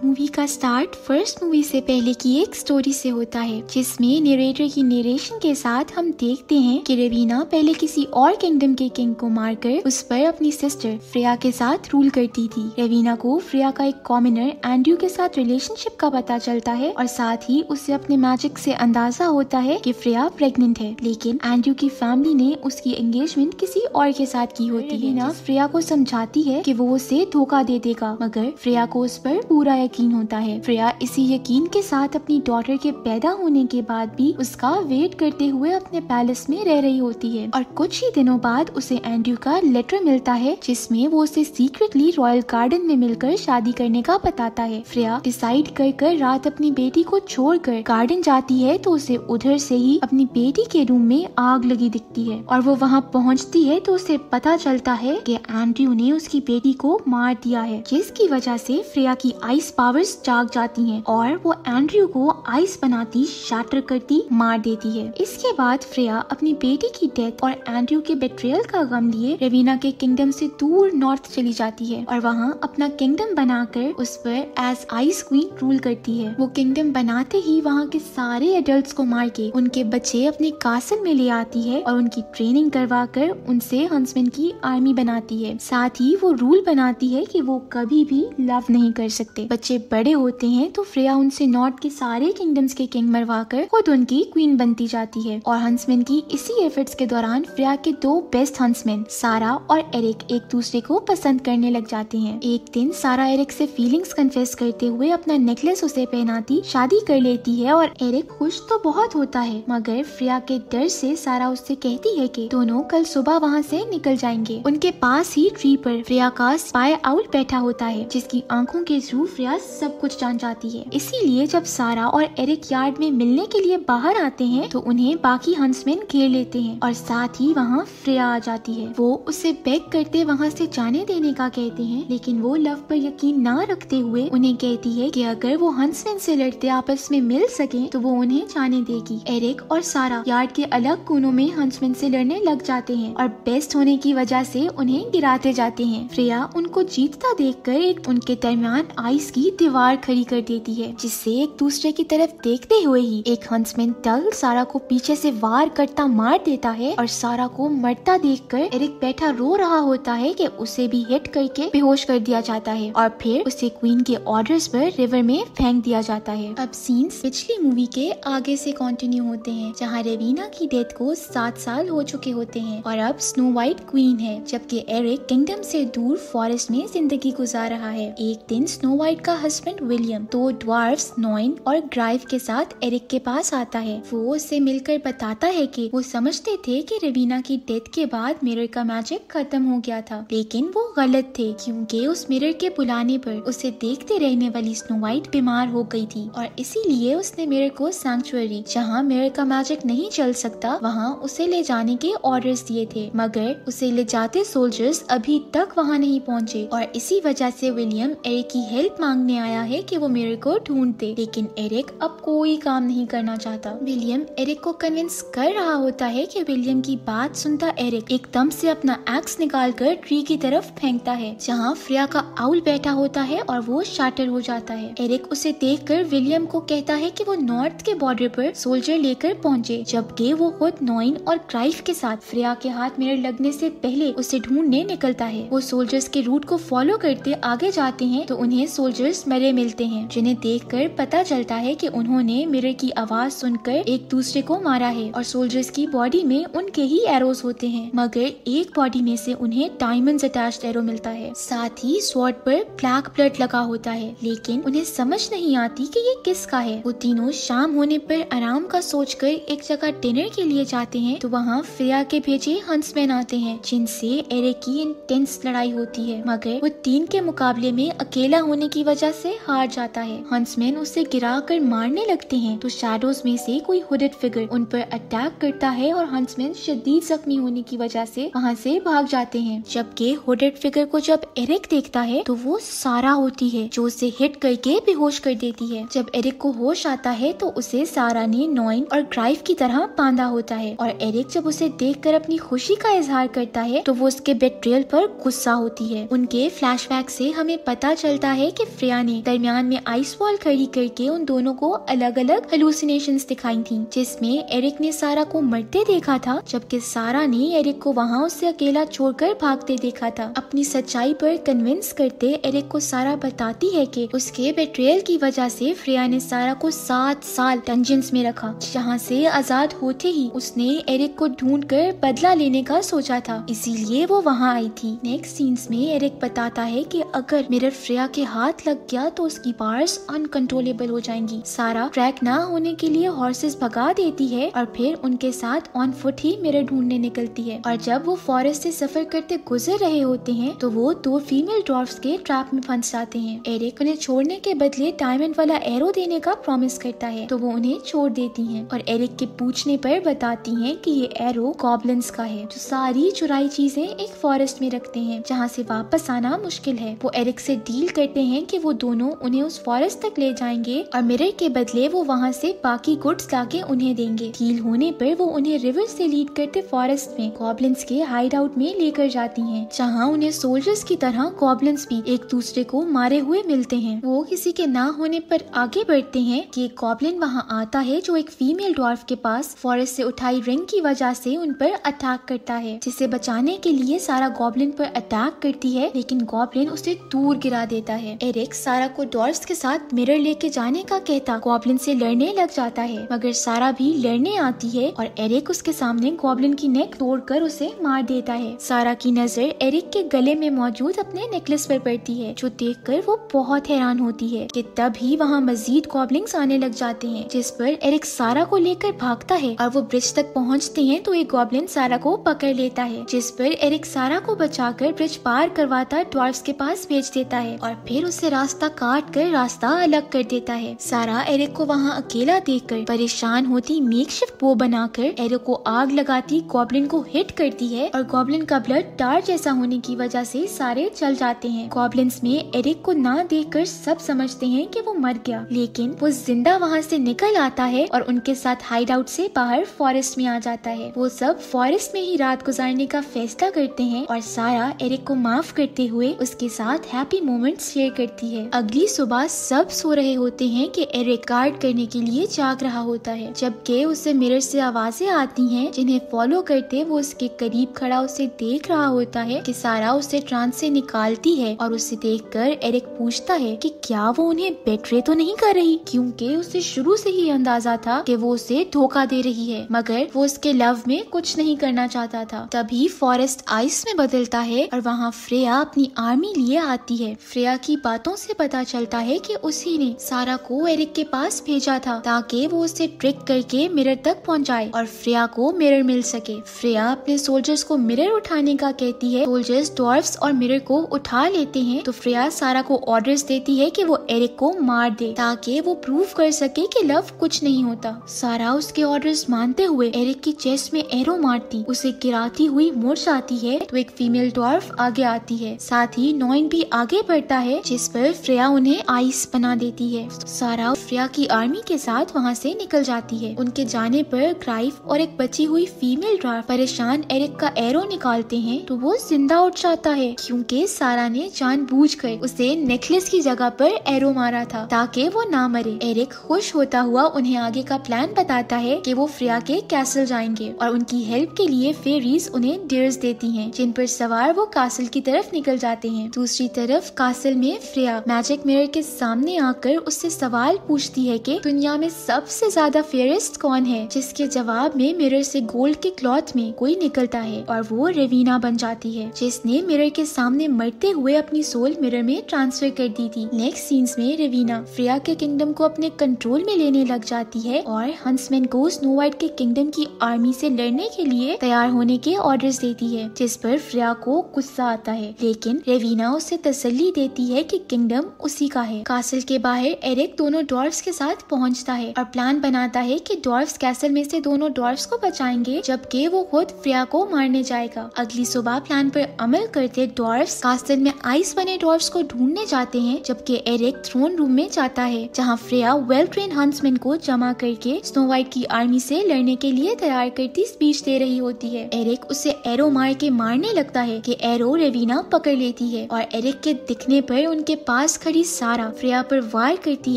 Movie का start first movie से पहले की एक स्टोरी से होता है, जिसमें नरेटर की नरेशन के साथ हम देखते हैं कि रवीना पहले किसी और किंगडम के किंग को मारकर उस पर अपनी सिस्टर फ्रेया के साथ रूल करती थी। रवीना को फ्रेया का एक कॉमनर एंड्रयू के साथ रिलेशनशिप का पता चलता है और साथ ही उसे अपने मैजिक से अंदाजा होता है कि फ्रेया प्रेग्नेंट है, लेकिन एंड्रयू की फैमिली ने उसकी एंगेजमेंट किसी और के साथ की होती है। रवीना फ्रेया को समझाती है कि वो उसे धोखा दे देगा, मगर फ्रेया को उस पर पूरा यकीन होता है। फ्रेया इसी यकीन के साथ अपनी डॉटर के पैदा होने के बाद भी उसका वेट करते हुए अपने पैलेस में रह रही होती है और कुछ ही दिनों बाद उसे एंड्रयू का लेटर मिलता है, जिसमें वो उसे सीक्रेटली रॉयल गार्डन में मिलकर शादी करने का बताता है। फ्रेया डिसाइड कर रात अपनी बेटी को छोड़कर गार्डन जाती है तो उसे उधर से ही अपनी बेटी के रूम में आग लगी दिखती है और वो वहाँ पहुँचती है तो उसे पता चलता है कि एंड्रयू ने उसकी बेटी को मार दिया है, जिसकी वजह से फ्रेया की आइस पावर्स जाग जाती हैं और वो एंड्रयू को आइस बनाती, शैटर करती, मार देती है। इसके बाद फ्रेया अपनी बेटी की डेथ और एंड्रयू के बेट्रियल का गम लिए रवीना के किंगडम से दूर नॉर्थ चली जाती है और वहाँ अपना किंगडम बनाकर उस पर एज आइस क्वीन रूल करती है। वो किंगडम बनाते ही वहाँ के सारे एडल्ट्स को मार के उनके बच्चे अपने कासल में ले आती है और उनकी ट्रेनिंग करवा कर उनसे हंसमैन की आर्मी बनाती है। साथ ही वो रूल बनाती है कि वो कभी भी लव नहीं कर सकते। बच्चे बड़े होते हैं तो फ्रेया उनसे नॉर्थ के सारे किंगडम्स के किंग मरवाकर खुद उनकी क्वीन बनती जाती है और हंसमैन की इसी एफर्ट्स के दौरान फ्रेया के दो बेस्ट हंसमैन सारा और एरिक एक दूसरे को पसंद करने लग जाते हैं। एक दिन सारा एरिक से फीलिंग्स कन्फेस करते हुए अपना नेकलेस उसे पहनाती शादी कर लेती है और एरिक खुश तो बहुत होता है, मगर फ्रेया के डर से सारा उससे कहती है कि दोनों कल सुबह वहाँ से निकल जाएंगे। उनके पास ही ट्री पर फ्रेया का स्पाई आउल बैठा होता है, जिसकी आंखों के थ्रू फ्रेया सब कुछ जान जाती है। इसीलिए जब सारा और एरिक यार्ड में मिलने के लिए बाहर आते हैं तो उन्हें बाकी हंसमैन घेर लेते हैं और साथ ही वहाँ फ्रेया आ जाती है। वो उसे बेग करते वहाँ से जाने देने का कहते हैं, लेकिन वो लव पर यकीन ना रखते हुए उन्हें कहती है कि अगर वो हंसमैन से लड़ते आपस में मिल सके तो वो उन्हें जाने देगी। एरिक और सारा यार्ड के अलग कोनों में हंसमैन से लड़ने लग जाते हैं और बेस्ट होने की वजह से उन्हें गिराते जाते हैं। फ्रेया उनको जीतता देखकर एक उनके दरमियान आइस की दीवार खड़ी कर देती है, जिससे एक दूसरे की तरफ देखते हुए ही एक हंसमैन टल सारा को पीछे से वार करता मार देता है और सारा को मरता देखकर एरिक बैठा रो रहा होता है कि उसे भी हिट करके बेहोश कर दिया जाता है और फिर उसे क्वीन के ऑर्डर्स पर रिवर में फेंक दिया जाता है। अब सीन्स पिछली मूवी के आगे से कंटिन्यू होते हैं, जहाँ रवीना की डेथ को 7 साल हो चुके होते हैं और अब स्नो व्हाइट क्वीन है, जबकि एरिक किंगडम से दूर फॉरेस्ट में जिंदगी गुजार रहा है। एक दिन स्नो व्हाइट का हस्बैंड विलियम दो ड्वार्फ्स नॉइन और ग्राइव के साथ एरिक के पास आता है। वो उससे मिलकर बताता है कि वो समझते थे कि रवीना की डेथ के बाद मिरर का मैजिक खत्म हो गया था, लेकिन वो गलत थे, क्योंकि उस मिरर के बुलाने पर उसे देखते रहने वाली स्नो व्हाइट बीमार हो गई थी और इसीलिए उसने मिरर को सैंक्चुअरी, जहाँ मिरर का मैजिक नहीं चल सकता, वहाँ उसे ले जाने के ऑर्डर्स दिए थे, मगर उसे ले जाते सोल्जर्स अभी तक वहाँ नहीं पहुँचे और इसी वजह से विलियम एरिक की हेल्प मांगने आया है कि वो मिरर को ढूंढ दे, लेकिन एरिक अब कोई काम नहीं करना चाहता। विलियम एरिक को कन्विंस कर रहा होता है कि विलियम की बात सुनता एरिक एकदम से अपना एक्स निकालकर ट्री की तरफ फेंकता है, जहाँ फ्रेया का आउल बैठा होता है और वो शैटर हो जाता है। एरिक उसे देखकर विलियम को कहता है कि वो नॉर्थ के बॉर्डर पर सोल्जर लेकर पहुँचे, जबकि वो खुद नॉइन और क्राइव के साथ फ्रेया के हाथ मिरर लगने से पहले उसे ढूंढने निकलता है। वो सोल्जर्स के रूट को फॉलो करते आगे जाते हैं तो उन्हें सोल्जर्स मरे मिलते हैं, जिन्हें देखकर पता चलता है कि उन्होंने मिरर की आवाज सुनकर एक दूसरे को मारा है और सोल्जर्स की बॉडी में उनके ही एरोस होते हैं, मगर एक बॉडी में से उन्हें डायमंड्स अटैच्ड एरो मिलता है। साथ ही स्वॉर्ड पर ब्लैक ब्लड लगा होता है, लेकिन उन्हें समझ नहीं आती कि ये किसका है। वो तीनों शाम होने पर आराम का सोचकर एक जगह डिनर के लिए जाते हैं तो वहाँ फ्रेया के भेजे हंसमैन आते हैं, जिनसे एरिक की इंटेंस लड़ाई होती है, मगर वो 3 के मुकाबले में अकेला होने की वजह से हार जाता है। हंसमैन उसे गिरा कर मारने लगते हैं तो शैडोज में से कोई हुडेड फिगर उन पर अटैक करता है और हंसमैन शदीद जख्मी होने की वजह से वहाँ से भाग जाते हैं। जबकि हुडेड फिगर को जब एरिक देखता है तो वो सारा होती है, जो उसे हिट करके बेहोश कर देती है। जब एरिक को होश आता है तो उसे सारा ने नॉइन और ग्राइव की तरह बांधा होता है और एरिक जब उसे देखकर अपनी खुशी का इजहार करता है तो वो उसके बेट्रियल पर गुस्सा होती है। उनके फ्लैशबैक से हमें पता चलता है कि फ्रेया फ्रेया ने दरमियान में आइस वॉल खड़ी करके उन दोनों को अलग अलग हेलुसिनेशंस दिखाई थी, जिसमें एरिक ने सारा को मरते देखा था, जबकि सारा ने एरिक को वहाँ उससे अकेला छोड़कर भागते देखा था। अपनी सच्चाई पर कन्विंस करते एरिक को सारा बताती है कि उसके बेट्रेयल की वजह से फ्रेया ने सारा को 7 साल डंजन्स में रखा, जहाँ से आजाद होते ही उसने एरिक को ढूंढकर बदला लेने का सोचा था, इसीलिए वो वहाँ आई थी। नेक्स्ट सीन्स में एरिक बताता है कि अगर मिरर फ्रेया के हाथ लग गया तो उसकी पावर्स अनकंट्रोलेबल हो जाएंगी। सारा ट्रैक ना होने के लिए हॉर्सेस भगा देती है और फिर उनके साथ ऑन फुट ही मिरर ढूंढने निकलती है। और जब वो फॉरेस्ट से सफर करते गुजर रहे होते हैं तो वो 2 फीमेल ड्वार्फ्स के ट्रैप में फंस जाते हैं। एरिक उन्हें छोड़ने के बदले डायमंड वाला एरो देने का प्रॉमिस करता है, तो वो उन्हें छोड़ देती हैं और एरिक के पूछने पर बताती हैं कि ये एरो गॉब्लिन्स का है, जो सारी चुराई चीजें एक फॉरेस्ट में रखते हैं जहाँ से वापस आना मुश्किल है। वो एरिक से डील करते हैं कि वो दोनों उन्हें उस फॉरेस्ट तक ले जाएंगे और मिरर के बदले वो वहाँ से बाकी गुड्स लाके उन्हें देंगे। डील होने पर वो उन्हें रिवर से लीड करते फॉरेस्ट में गॉब्लिन्स के हाइड आउट में लेकर जाती हैं, जहाँ उन्हें सोल्जर्स की तरह गॉब्लिन्स भी एक दूसरे को मारे हुए मिलते हैं। वो किसी के ना होने पर आगे बढ़ते हैं कि एक गॉब्लिन वहाँ आता है जो एक फीमेल ड्वार्फ के पास फॉरेस्ट से उठाई रिंग की वजह से उन पर अटैक करता है, जिसे बचाने के लिए सारा गॉब्लिन पर अटैक करती है, लेकिन गॉब्लिन उसे दूर गिरा देता है। एरिक सारा को ड्वार्फ्स के साथ मिरर लेके जाने का कहता गॉब्लिन से लड़ने लग जाता है, मगर सारा भी लड़ने आती है और एरिक उसके सामने गॉब्लिन की नेक तोड़कर उसे मार देता है। सारा की नजर एरिक के गले में मौजूद अपने नेकलेस पर पड़ती है, जो देखकर वो बहुत हैरान होती है कि तभी वहाँ मजीद गॉब्लिन्स आने लग जाते हैं, जिस पर एरिक सारा को लेकर भागता है और वो ब्रिज तक पहुँचते हैं तो एक गॉब्लिन सारा को पकड़ लेता है, जिस पर एरिक सारा को बचाकर ब्रिज पार करवाता ड्वार्फ्स के पास भेज देता है और फिर उसे रास्ता काट कर रास्ता अलग कर देता है। सारा एरिक को वहाँ अकेला देखकर परेशान होती मेकशिफ्ट बो बनाकर एरिक को आग लगाती गॉब्लिन को हिट करती है और गॉब्लिन का ब्लड टार जैसा होने की वजह से सारे जल जाते हैं। गॉब्लिन्स में एरिक को ना देखकर सब समझते हैं कि वो मर गया, लेकिन वो जिंदा वहाँ से निकल आता है और उनके साथ हाइड आउट से बाहर फॉरेस्ट में आ जाता है। वो सब फॉरेस्ट में ही रात गुजारने का फैसला करते हैं और सारा एरिक को माफ करते हुए उसके साथ हैप्पी मोमेंट्स शेयर करती है। अगली सुबह सब सो रहे होते हैं कि एरिक गार्ड करने के लिए जाग रहा होता है, जबकि उसे मिरर से आवाजें आती हैं जिन्हें फॉलो करते वो उसके करीब खड़ा उसे देख रहा होता है कि सारा उसे ट्रांस से निकालती है और उसे देखकर एरिक पूछता है कि क्या वो उन्हें बेट्रे तो नहीं कर रही, क्योंकि उसे शुरू से ही अंदाजा था कि वो उसे धोखा दे रही है, मगर वो उसके लव में कुछ नहीं करना चाहता था। तभी फॉरेस्ट आइस में बदलता है और वहाँ फ्रेया अपनी आर्मी लिए आती है। फ्रेया की बातों से पता चलता है कि उसी ने सारा को एरिक के पास भेजा था ताकि वो उसे ट्रिक करके मिरर तक पहुंचाए और फ्रेया को मिरर मिल सके। फ्रेया अपने सोल्जर्स को मिरर उठाने का कहती है। सोल्जर्स ड्वार्फ्स और मिरर को उठा लेते हैं तो फ्रेया सारा को ऑर्डर्स देती है कि वो एरिक को मार दे ताकि वो प्रूव कर सके कि लव कुछ नहीं होता। सारा उसके ऑर्डर्स मानते हुए एरिक की चेस्ट में एरो मारती उसे गिराती हुई मुड़ जाती है तो एक फीमेल ड्वार्फ आगे आती है, साथ ही नॉइन भी आगे बढ़ता है, जिस पर फ्रेया उन्हें आइस बना देती है। सारा फ्रेया की आर्मी के साथ वहाँ से निकल जाती है। उनके जाने पर ग्राइफ और एक बची हुई फीमेल ड्वार्फ परेशान एरिक का एरो निकालते हैं तो वो जिंदा उठ जाता है, क्योंकि सारा ने जानबूझकर उसे नेकलेस की जगह पर एरो मारा था ताकि वो ना मरे। एरिक खुश होता हुआ उन्हें आगे का प्लान बताता है कि वो फ्रेया के कैसल जाएंगे और उनकी हेल्प के लिए फेरीज उन्हें डेयर्स देती हैं, जिन पर सवार वो कासल की तरफ निकल जाते हैं। दूसरी तरफ कासल में फ्रेया मैजिक मिरर के सामने आकर उससे सवाल पूछती है कि दुनिया में सबसे ज्यादा फेयरेस्ट कौन है, जिसके जवाब में मिरर से गोल्ड के क्लॉथ में कोई निकलता है और वो रेवीना बन जाती है, जिसने मिरर के सामने मरते हुए अपनी सोल मिरर में ट्रांसफर कर दी थी। नेक्स्ट सीन्स में रेवीना फ्रेया के किंगडम को अपने कंट्रोल में लेने लग जाती है और हंसमैन को स्नो वाइट के किंगडम की आर्मी से लड़ने के लिए तैयार होने के ऑर्डर्स देती है, जिस पर फ्रेया को गुस्सा आता है, लेकिन रेवीना उसे तसल्ली देती है कि किंगडम उसी का है। कासल के बाहर एरिक दोनों ड्वार्फ्स के साथ पहुंचता है और प्लान बनाता है कि ड्वार्फ्स कैसल में से दोनों ड्वार्फ्स को बचाएंगे, जबकि वो खुद फ्रेया को मारने जाएगा। अगली सुबह प्लान पर अमल करते ड्वार्फ्स कासल में आइस बने ड्वार्फ्स को ढूंढने जाते हैं, जबकि एरिक थ्रोन रूम में जाता है जहाँ फ्रेया वेल ट्रेन हंसमैन को जमा करके स्नो वाइट की आर्मी से लड़ने के लिए तैयार करती स्पीच दे रही होती है। एरिक उसे एरो मार के मारने लगता है कि एरो रेवीना पकड़ लेती है और एरिक के दिखने पर उनके पास खड़ी सारा फ्रेया पर वार करती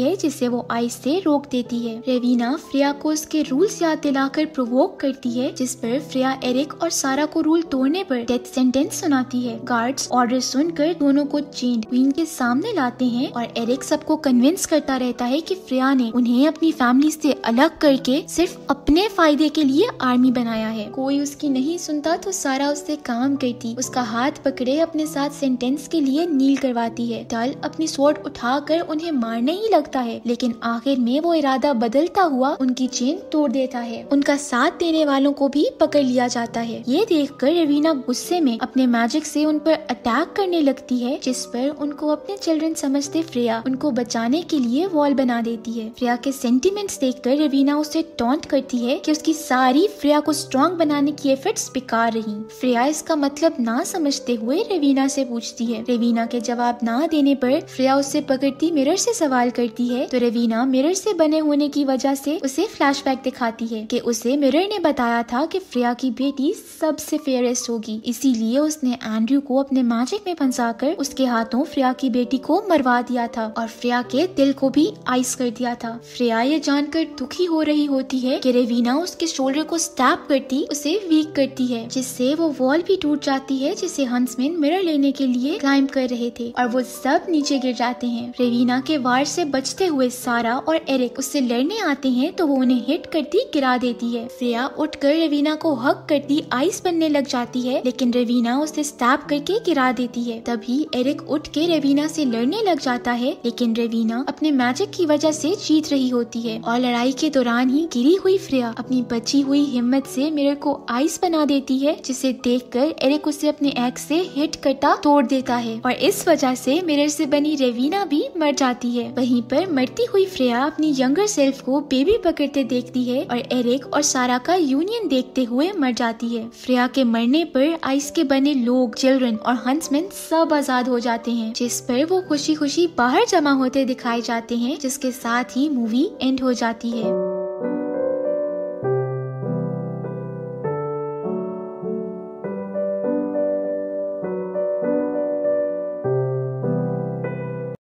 है, जिसे वो आइस से रोक देती है। रेविना फ्रेया को उसके रूल्स याद दिलाकर प्रोवोक करती है, जिस पर फ्रेया एरिक और सारा को रूल तोड़ने पर डेथ सेंटेंस सुनाती है। गार्ड्स ऑर्डर सुनकर दोनों को चेन्ड क्वीन के सामने लाते हैं और एरिक सबको कन्विंस करता रहता है कि फ्रेया ने उन्हें अपनी फैमिली से अलग करके सिर्फ अपने फायदे के लिए आर्मी बनाया है। कोई उसकी नहीं सुनता तो सारा उससे काम करती उसका हाथ पकड़े अपने साथ सेंटेंस के लिए नील करवाती है। टल अपनी स्वॉर्ड उठाकर उन्हें मारने ही लगता है, लेकिन आखिर में वो इरादा बदलता हुआ उनकी चेन तोड़ देता है। उनका साथ देने वालों को भी पकड़ लिया जाता है। ये देखकर रेविना गुस्से में अपने मैजिक से उन पर अटैक करने लगती है, जिस पर उनको अपने चिल्ड्रन समझते फ्रेया उनको बचाने के लिए वॉल बना देती है। फ्रेया के सेंटिमेंट्स देखकर रेविना उसे टॉन्ट करती है कि उसकी सारी फ्रेया को स्ट्रॉन्ग बनाने की एफर्ट्स बेकार रही। फ्रेया इसका मतलब ना समझते हुए रेविना से पूछती है। रेविना के जवाब ना देने पर फ्रेया उससे पकड़ती मिरर से सवाल करती है, तो रेविना मिरर से बने होने की वजह से उसे फ्लैशबैक दिखाती है कि उसे मिरर ने बताया था कि फ्रेया की बेटी सबसे फेयरेस्ट होगी, इसीलिए उसने एंड्रयू को अपने मैजिक में फंसाकर उसके हाथों फ्रेया की बेटी को मरवा दिया था और फ्रेया के दिल को भी आइस कर दिया था। फ्रेया ये जानकर दुखी हो रही होती है कि रेविना उसके शोल्डर को स्टैप करती उसे वीक करती है, जिससे वो वॉल भी टूट जाती है जिसे हंसमैन मिरर लेने के लिए क्लाइंब कर रहे थे और वो सब नीचे गिर जाते हैं। रेविना के वार से बचते हुए सारा और एरिक उससे लड़ने आते हैं तो वो उन्हें हिट करती गिरा देती है। फ्रेया उठकर रेविना को हक करती आइस बनने लग जाती है, लेकिन रेविना उसे स्टैप करके गिरा देती है। तभी एरिक उठ के रेविना से लड़ने लग जाता है, लेकिन रेविना अपने मैजिक की वजह से जीत रही होती है और लड़ाई के दौरान ही गिरी हुई फ्रेया अपनी बची हुई हिम्मत से मिरर को आइस बना देती है, जिसे देखकर एरिक उसे अपने एक्स से हिट करता तोड़ देता है और इस वजह से मिरर से बनी रेविना भी मर जाती है। वहीं पर मरती हुई फ्रेया अपनी यंगर सेल्फ को बेबी पकड़ते देखती है और एरिक और सारा का यूनियन देखते हुए मर जाती है। फ्रेया के मरने पर आइस के बने लोग, चिल्ड्रन और हंसमैन सब आजाद हो जाते हैं, जिस पर वो खुशी खुशी बाहर जमा होते दिखाए जाते हैं, जिसके साथ ही मूवी एंड हो जाती है।